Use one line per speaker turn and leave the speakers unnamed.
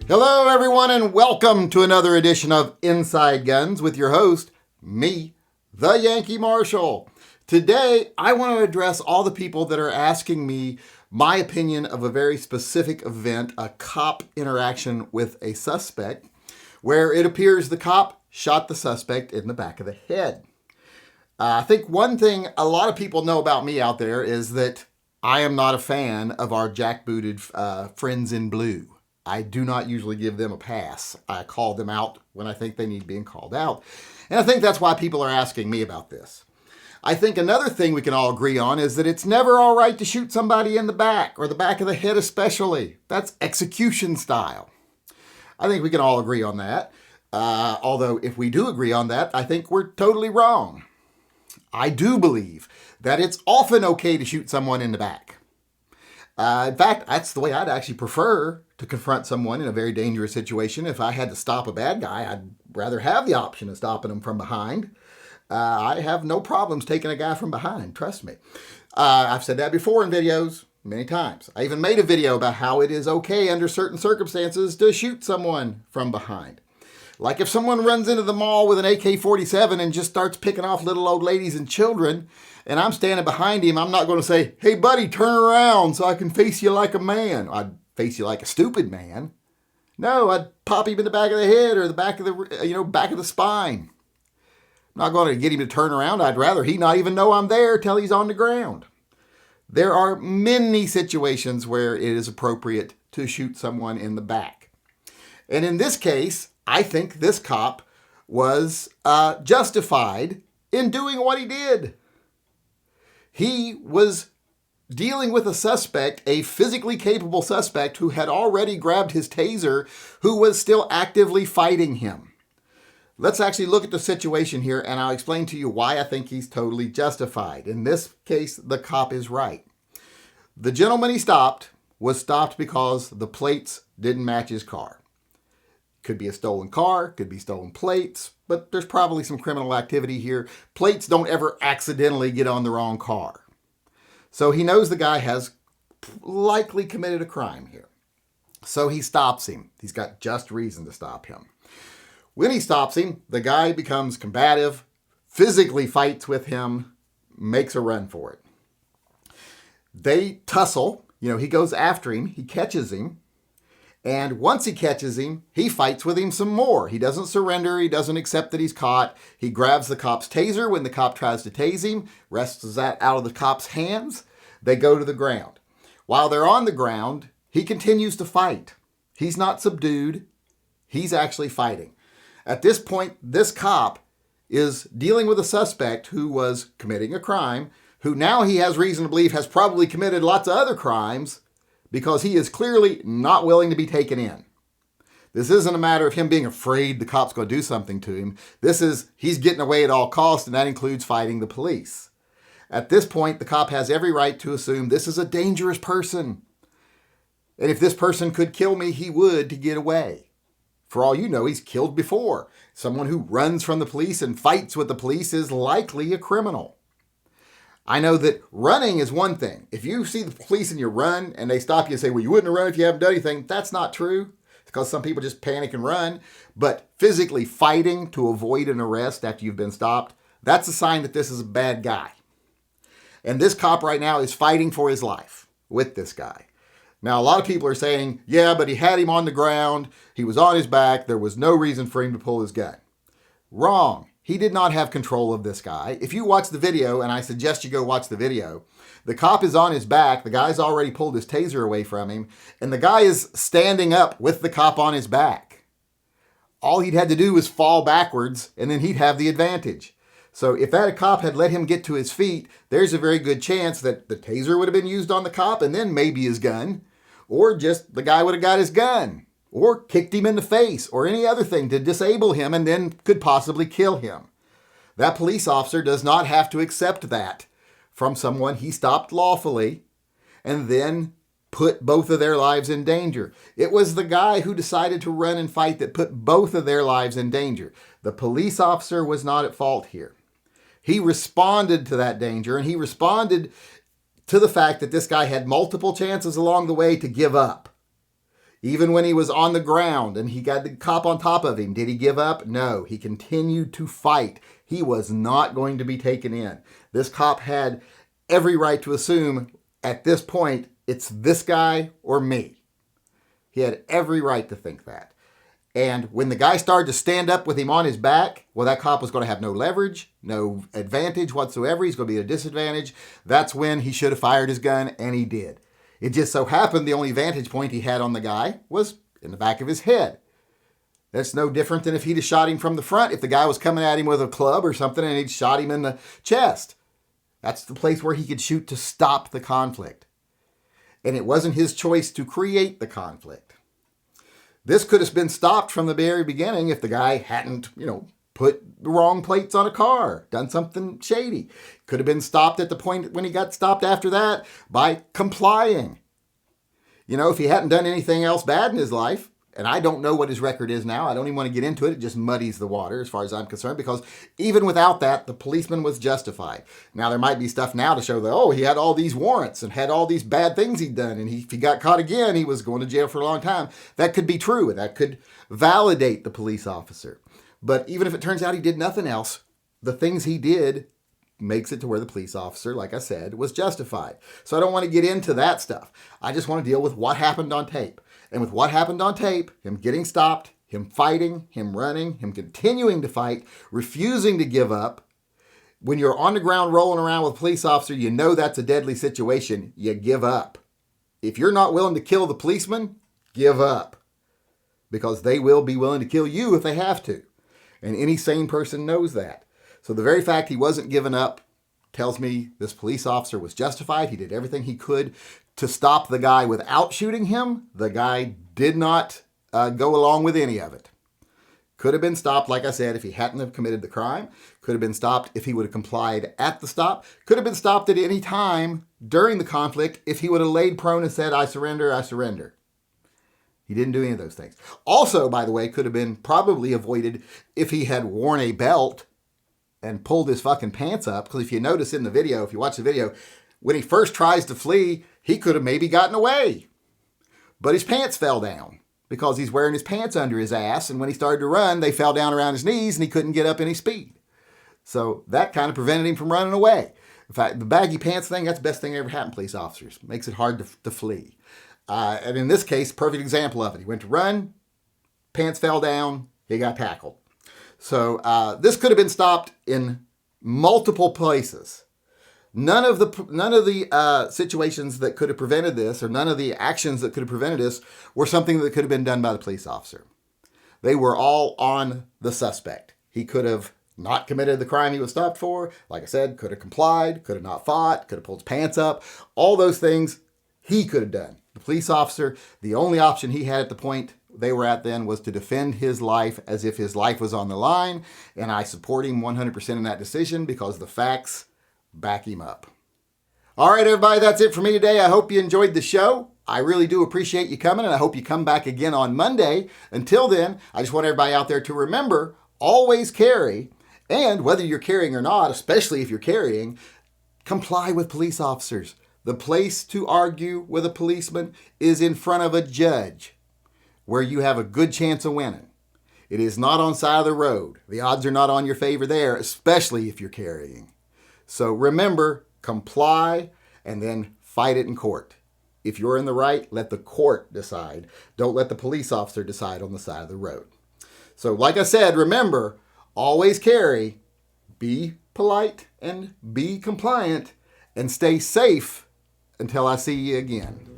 Hello, everyone, and welcome to another edition of Inside Guns with your host, me, the Yankee Marshal. Today, I want to address all the people that are asking me my opinion of a very specific event, a cop interaction with a suspect, where it appears the cop shot the suspect in the back of the head. I think one thing a lot of people know about me out there is that I am not a fan of our jackbooted friends in blue. I do not usually give them a pass. I call them out when I think they need being called out. And I think that's why people are asking me about this. I think another thing we can all agree on is that it's never all right to shoot somebody in the back, or the back of the head especially. That's execution style. I think we can all agree on that. Although if we do agree on that, I think we're totally wrong. I do believe that it's often okay to shoot someone in the back. In fact, that's the way I'd actually prefer to confront someone in a very dangerous situation. If I had to stop a bad guy, I'd rather have the option of stopping him from behind. I have no problems taking a guy from behind, trust me. I've said that before in videos many times. I even made a video about how it is okay under certain circumstances to shoot someone from behind. Like if someone runs into the mall with an AK-47 and just starts picking off little old ladies and children, and I'm standing behind him, I'm not going to say, "Hey buddy, turn around so I can face you like a man." I'd face you like a stupid man. No, I'd pop him in the back of the head or the back of the, back of the spine. I'm not going to get him to turn around. I'd rather he not even know I'm there till he's on the ground. There are many situations where it is appropriate to shoot someone in the back. And in this case, I think this cop was justified in doing what he did. He was dealing with a suspect, a physically capable suspect who had already grabbed his taser, who was still actively fighting him. Let's actually look at the situation here, and I'll explain to you why I think he's totally justified. In this case, the cop is right. The gentleman he stopped was stopped because the plates didn't match his car. Could be a stolen car, could be stolen plates, but there's probably some criminal activity here. Plates don't ever accidentally get on the wrong car. So he knows the guy has likely committed a crime here. So he stops him. He's got just reason to stop him. When he stops him, the guy becomes combative, physically fights with him, makes a run for it. They tussle. He goes after him. He catches him. And once he catches him, he fights with him some more. He doesn't surrender. He doesn't accept that he's caught. He grabs the cop's taser when the cop tries to tase him, wrests that out of the cop's hands. They go to the ground. While they're on the ground, he continues to fight. He's not subdued. He's actually fighting. At this point, this cop is dealing with a suspect who was committing a crime, who now he has reason to believe has probably committed lots of other crimes, because he is clearly not willing to be taken in. This isn't a matter of him being afraid the cop's going to do something to him. He's getting away at all costs, and that includes fighting the police. At this point, the cop has every right to assume this is a dangerous person. And if this person could kill me, he would to get away. For all you know, he's killed before. Someone who runs from the police and fights with the police is likely a criminal. I know that running is one thing. If you see the police and you run and they stop you and say, "Well, you wouldn't have run if you haven't done anything," that's not true, because some people just panic and run. But physically fighting to avoid an arrest after you've been stopped, that's a sign that this is a bad guy. And this cop right now is fighting for his life with this guy. Now, a lot of people are saying, "Yeah, but he had him on the ground. He was on his back. There was no reason for him to pull his gun." Wrong. He did not have control of this guy. If you watch the video, and I suggest you go watch the video, the cop is on his back. The guy's already pulled his taser away from him, and the guy is standing up with the cop on his back. All he'd had to do was fall backwards, and then he'd have the advantage. So if that cop had let him get to his feet, there's a very good chance that the taser would have been used on the cop, and then maybe his gun, or just the guy would have got his gun, or kicked him in the face, or any other thing to disable him and then could possibly kill him. That police officer does not have to accept that from someone he stopped lawfully and then put both of their lives in danger. It was the guy who decided to run and fight that put both of their lives in danger. The police officer was not at fault here. He responded to that danger, and he responded to the fact that this guy had multiple chances along the way to give up. Even when he was on the ground and he got the cop on top of him, did he give up? No, he continued to fight. He was not going to be taken in. This cop had every right to assume at this point, it's this guy or me. He had every right to think that. And when the guy started to stand up with him on his back, well, that cop was going to have no leverage, no advantage whatsoever. He's going to be at a disadvantage. That's when he should have fired his gun, and he did. It just so happened the only vantage point he had on the guy was in the back of his head. That's no different than if he'd have shot him from the front, if the guy was coming at him with a club or something and he'd shot him in the chest. That's the place where he could shoot to stop the conflict. And it wasn't his choice to create the conflict. This could have been stopped from the very beginning if the guy hadn't, put the wrong plates on a car, done something shady. Could have been stopped at the point when he got stopped after that by complying. If he hadn't done anything else bad in his life, and I don't know what his record is now. I don't even want to get into it. It just muddies the water as far as I'm concerned, because even without that, the policeman was justified. Now, there might be stuff now to show that, he had all these warrants and had all these bad things he'd done, and if he got caught again, he was going to jail for a long time. That could be true, and that could validate the police officer. But even if it turns out he did nothing else, the things he did makes it to where the police officer, like I said, was justified. So I don't want to get into that stuff. I just want to deal with what happened on tape. And with what happened on tape, him getting stopped, him fighting, him running, him continuing to fight, refusing to give up. When you're on the ground rolling around with a police officer, you know that's a deadly situation. You give up. If you're not willing to kill the policeman, give up. Because they will be willing to kill you if they have to. And any sane person knows that. So the very fact he wasn't giving up tells me this police officer was justified. He did everything he could to stop the guy without shooting him. The guy did not go along with any of it. Could have been stopped, like I said, if he hadn't have committed the crime. Could have been stopped if he would have complied at the stop. Could have been stopped at any time during the conflict if he would have laid prone and said, I surrender, I surrender. He didn't do any of those things. Also, by the way, could have been probably avoided if he had worn a belt and pulled his fucking pants up. Because if you notice in the video, if you watch the video, when he first tries to flee, he could have maybe gotten away. But his pants fell down because he's wearing his pants under his ass. And when he started to run, they fell down around his knees and he couldn't get up any speed. So that kind of prevented him from running away. In fact, the baggy pants thing, that's the best thing that ever happened to police officers. Makes it hard to flee. And in this case, perfect example of it. He went to run, pants fell down, he got tackled. So this could have been stopped in multiple places. None of the situations that could have prevented this, or none of the actions that could have prevented this, were something that could have been done by the police officer. They were all on the suspect. He could have not committed the crime he was stopped for. Like I said, could have complied, could have not fought, could have pulled his pants up. All those things he could have done. The police officer, the only option he had at the point they were at then was to defend his life as if his life was on the line. And I support him 100% in that decision because the facts back him up. All right, everybody, that's it for me today. I hope you enjoyed the show. I really do appreciate you coming, and I hope you come back again on Monday. Until then, I just want everybody out there to remember, always carry, and whether you're carrying or not, especially if you're carrying, comply with police officers. The place to argue with a policeman is in front of a judge, where you have a good chance of winning. It is not on the side of the road. The odds are not on your favor there, especially if you're carrying. So remember, comply and then fight it in court. If you're in the right, let the court decide. Don't let the police officer decide on the side of the road. So like I said, remember, always carry, be polite and be compliant, and stay safe until I see you again.